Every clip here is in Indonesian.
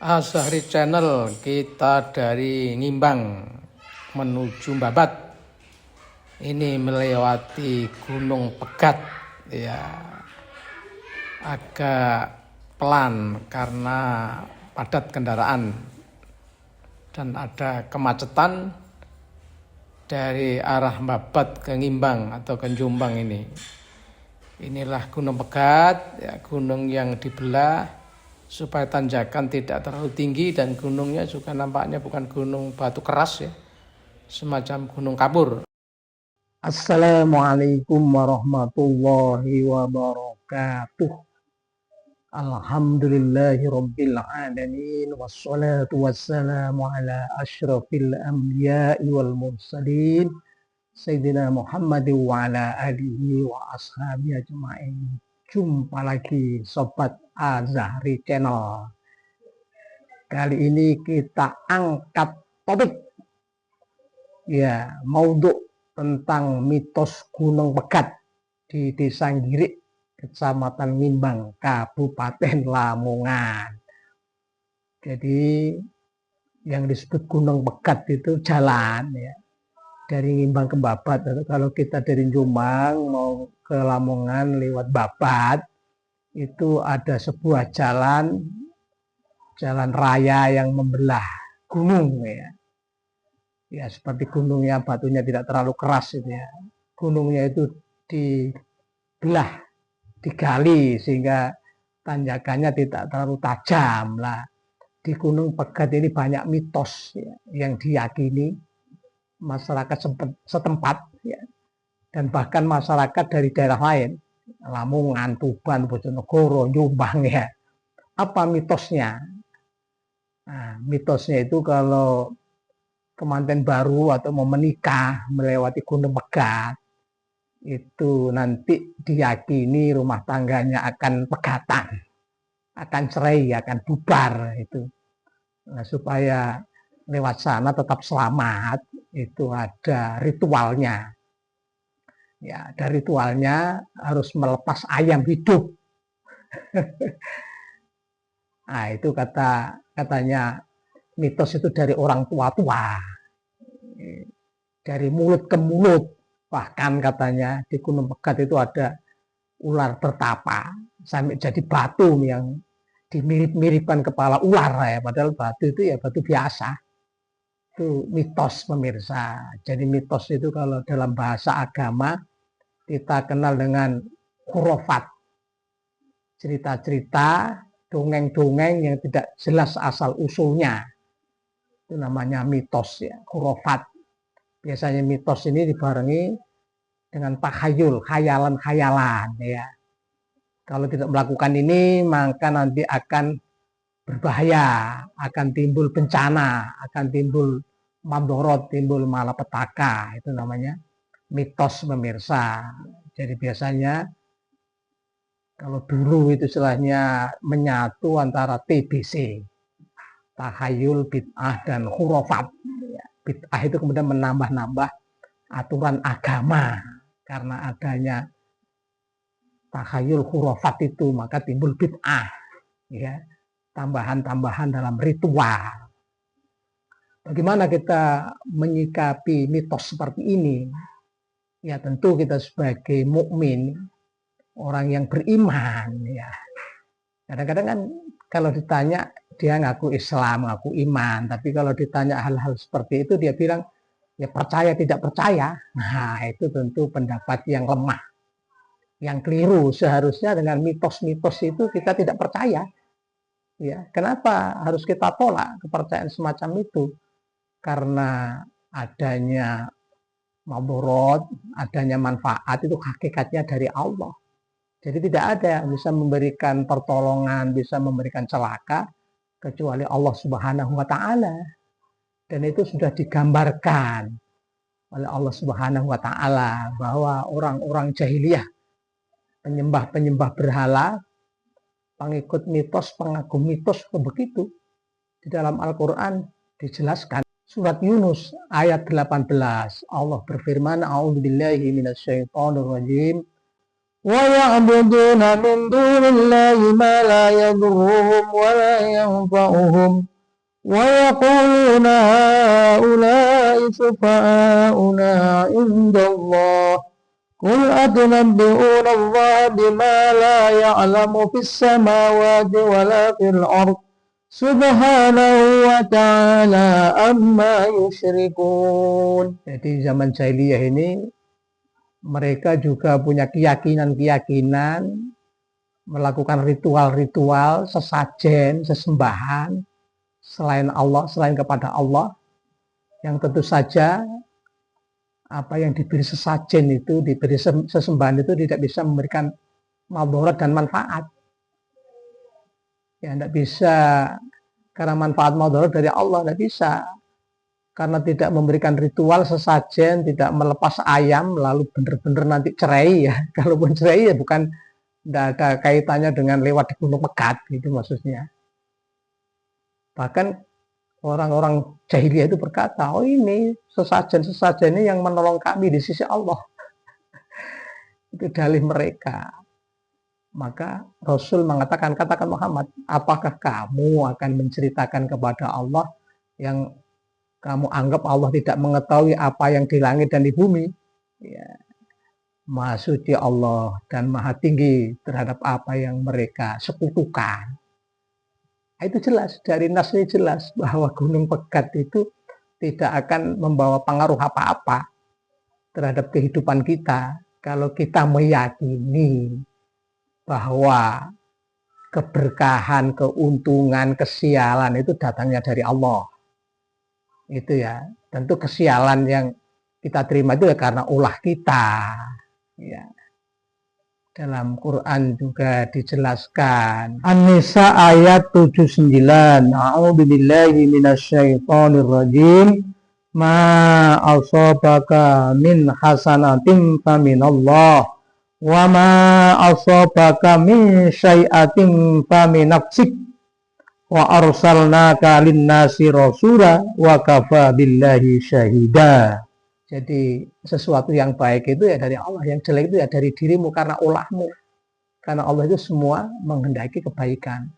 Azahri Channel, kita dari Ngimbang menuju Babat. Ini melewati Gunung Pegat, ya agak pelan karena padat kendaraan dan ada kemacetan dari arah Babat ke Ngimbang atau ke Jombang ini. Inilah Gunung Pegat, ya, gunung yang dibelah supaya tanjakan tidak terlalu tinggi dan gunungnya juga nampaknya bukan gunung batu keras, ya, semacam gunung kapur. Assalamualaikum warahmatullahi wabarakatuh. Alhamdulillahi rabbil alamin. Wassalatu wassalamu ala ashrafil anbiya'i wal mursalin Sayyidina Muhammad wa ala alihi wa ashabi ajma'in. Jumpa lagi Sobat Azahri Channel. Kali ini kita angkat topik, ya, maudhu tentang mitos Gunung Pegat di Desa Ngirik, Kecamatan Ngimbang, Kabupaten Lamongan. Jadi yang disebut Gunung Pegat itu jalan, ya, dari Ngimbang ke Babat. Kalau kita dari Jombang mau ke Lamongan lewat Babat, itu ada sebuah jalan raya yang membelah gunung, ya. Ya, seperti gunungnya batunya tidak terlalu keras itu, ya. Gunungnya itu dibelah, digali sehingga tanjakannya tidak terlalu tajam lah. Di Gunung Pegat ini banyak mitos, ya, yang diyakini masyarakat setempat, ya, dan bahkan masyarakat dari daerah lain, Lamongan, Tuban, Bojonegoro, Jombang, ya. Apa mitosnya? Nah, mitosnya itu kalau kemanten baru atau mau menikah melewati Gunung Pegat, itu nanti diyakini rumah tangganya akan pegatan, akan cerai, akan bubar itu. Nah, supaya lewat sana tetap selamat, itu ada ritualnya. Ya, ada ritualnya, harus melepas ayam hidup. Nah, itu katanya mitos itu dari orang tua-tua, dari mulut ke mulut. Bahkan katanya di Gunung Pegat itu ada ular bertapa sampai jadi batu yang dimirip-miripkan kepala ular, ya, padahal batu itu ya batu biasa. Itu mitos, pemirsa. Jadi mitos itu kalau dalam bahasa agama kita kenal dengan khurafat, cerita-cerita, dongeng-dongeng yang tidak jelas asal usulnya, itu namanya mitos, ya, khurafat. Biasanya mitos ini dibarengi dengan takhayul, khayalan-khayalan, ya. Kalau tidak melakukan ini maka nanti akan berbahaya, akan timbul bencana, akan timbul mandorot, timbul malapetaka. Itu namanya mitos, pemirsa. Jadi biasanya kalau dulu itu istilahnya menyatu antara TBC, takhayul, bid'ah, dan khurafat. Bid'ah itu kemudian menambah-nambah aturan agama. Karena adanya takhayul, khurafat itu maka timbul bid'ah, ya, tambahan-tambahan dalam ritual. Bagaimana kita menyikapi mitos seperti ini? Ya, tentu kita sebagai mukmin, orang yang beriman, ya. Kadang-kadang kan kalau ditanya dia ngaku Islam, ngaku iman, tapi kalau ditanya hal-hal seperti itu dia bilang ya percaya tidak percaya. Nah, itu tentu pendapat yang lemah, yang keliru. Seharusnya dengan mitos-mitos itu kita tidak percaya. Ya, kenapa harus kita tolak kepercayaan semacam itu? Karena adanya maborot, adanya manfaat itu hakikatnya dari Allah. Jadi tidak ada yang bisa memberikan pertolongan, bisa memberikan celaka kecuali Allah Subhanahu wa taala. Dan itu sudah digambarkan oleh Allah Subhanahu wa taala bahwa orang-orang jahiliyah, penyembah-penyembah berhala, pengikut mitos, pengagum mitos, begitu. Di dalam Al-Qur'an dijelaskan. Surat Yunus ayat 18, Allah berfirman, A'udzubillahi minasyaitonirrajim. ويعبدون من دون الله ما لا يضرهم ولا ينفعهم ويقولون هؤلاء شفعاؤنا عند الله قل أتنبئون الله بما لا يعلم في السماوات ولا في الأرض سبحانه وتعالى amma yusyrikun. Jadi zaman jahiliyah ini mereka juga punya keyakinan-keyakinan, melakukan ritual-ritual, sesajen, sesembahan selain Allah, selain kepada Allah, yang tentu saja apa yang diberi sesajen itu, diberi sesembahan itu tidak bisa memberikan madharat dan manfaat. Ya, tidak bisa, karena manfaat madharat dari Allah tidak bisa, karena tidak memberikan ritual sesajen, tidak melepas ayam lalu benar-benar nanti cerai ya. Kalaupun cerai ya bukan, tidak ada kaitannya dengan lewat di Gunung Megat gitu maksudnya. Bahkan orang-orang jahiliyah itu berkata, oh ini sesajen-sesajen ini yang menolong kami di sisi Allah. Itu dalih mereka. Maka Rasul mengatakan, katakan Muhammad, apakah kamu akan menceritakan kepada Allah yang kamu anggap Allah tidak mengetahui apa yang di langit dan di bumi? Ya. Maha suci Allah dan maha tinggi terhadap apa yang mereka sekutukan. Itu jelas, dari nas ini jelas bahwa Gunung Pegat itu tidak akan membawa pengaruh apa-apa terhadap kehidupan kita kalau kita meyakini bahwa keberkahan, keuntungan, kesialan itu datangnya dari Allah. Itu ya, tentu kesialan yang kita terima itu ya karena ulah kita. Ya. Dalam Quran juga dijelaskan. An-Nisa ayat 79. A'udzubillahi minasyaitonir rajim. Ma asabaka min hasanatin faminallah. Wa ma asabaka min syai'atin faminafsik wa arsalnaka linnasi rasula wa kafa billahi syahida. Jadi sesuatu yang baik itu ya dari Allah, yang jelek itu ya dari dirimu karena ulahmu. Karena Allah itu semua menghendaki kebaikan.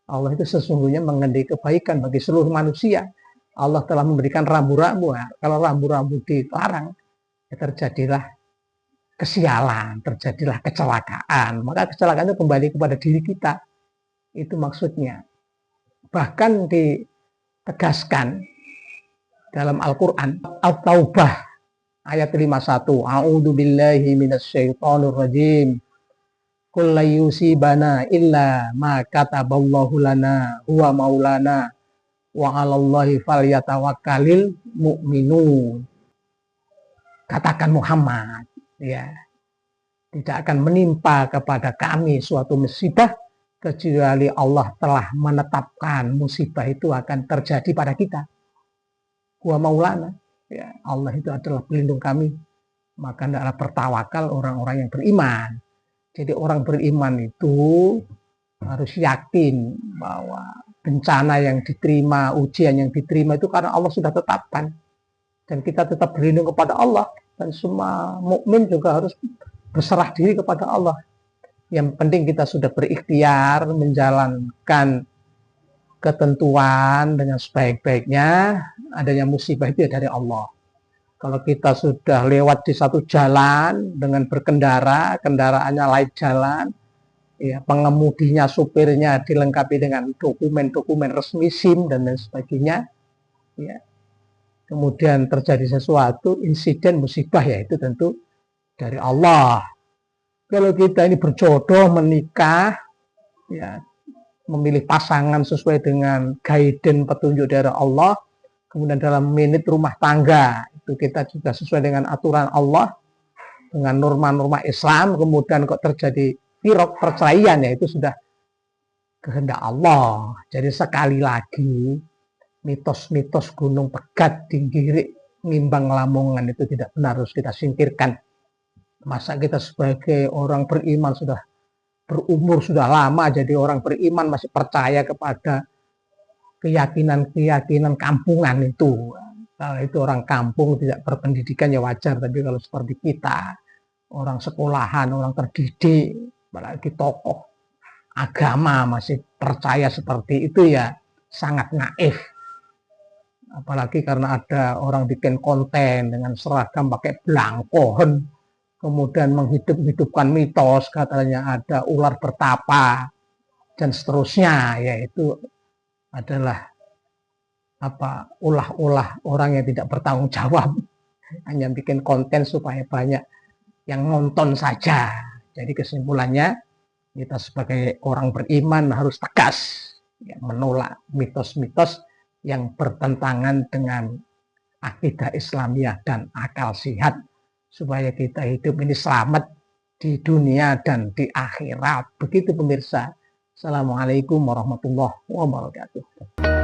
Allah itu sesungguhnya menghendaki kebaikan bagi seluruh manusia. Allah telah memberikan rambu-rambu. Ya. Kalau rambu-rambu dilarang, ya terjadilah kesialan, terjadilah kecelakaan. Maka kecelakaan itu kembali kepada diri kita. Itu maksudnya. Bahkan ditegaskan dalam Al-Quran, At-Taubah ayat 51. A'udzubillahi minasyaitonir rajim. Qul la yusibana illa ma kataballahu lana huwa maulana wa 'alallahi falyatawakkalul mu'minun. Katakan Muhammad, ya, tidak akan menimpa kepada kami suatu musibah kecuali Allah telah menetapkan musibah itu akan terjadi pada kita. Wa maulana, ya, Allah itu adalah pelindung kami. Maka hendaklah bertawakal orang-orang yang beriman. Jadi orang beriman itu harus yakin bahwa bencana yang diterima, ujian yang diterima itu karena Allah sudah tetapkan. Dan kita tetap berlindung kepada Allah. Dan semua mukmin juga harus berserah diri kepada Allah. Yang penting kita sudah berikhtiar menjalankan ketentuan dengan sebaik-baiknya. Adanya musibah itu ya dari Allah. Kalau kita sudah lewat di satu jalan dengan berkendara, kendaraannya lain jalan, ya, pengemudinya, supirnya dilengkapi dengan dokumen-dokumen resmi, SIM dan lain sebagainya, ya. Kemudian terjadi sesuatu, insiden, musibah, ya itu tentu dari Allah. Kalau kita ini berjodoh, menikah, ya, memilih pasangan sesuai dengan guidance petunjuk dari Allah, kemudian dalam menit rumah tangga, itu kita juga sesuai dengan aturan Allah, dengan norma-norma Islam, kemudian kok terjadi firaq, perceraian, ya itu sudah kehendak Allah. Jadi sekali lagi, mitos-mitos Gunung Pegat, Dinggirik, Ngimbang, Lamongan itu tidak benar, harus kita singkirkan. Masa kita sebagai orang beriman sudah berumur, sudah lama jadi orang beriman masih percaya kepada keyakinan-keyakinan kampungan itu. Kalau itu orang kampung tidak berpendidikan ya wajar, tapi kalau seperti kita orang sekolahan, orang terdidik, apalagi tokoh agama masih percaya seperti itu ya sangat naif. Apalagi karena ada orang bikin konten dengan seragam pakai belangkon, kemudian menghidupkan mitos, katanya ada ular bertapa dan seterusnya, yaitu adalah ulah-ulah orang yang tidak bertanggung jawab, hanya bikin konten supaya banyak yang nonton saja. Jadi kesimpulannya kita sebagai orang beriman harus tegas ya, menolak mitos-mitos yang bertentangan dengan akidah Islamiyah dan akal sehat, supaya kita hidup ini selamat di dunia dan di akhirat. Begitu pemirsa. Assalamualaikum warahmatullahi wabarakatuh.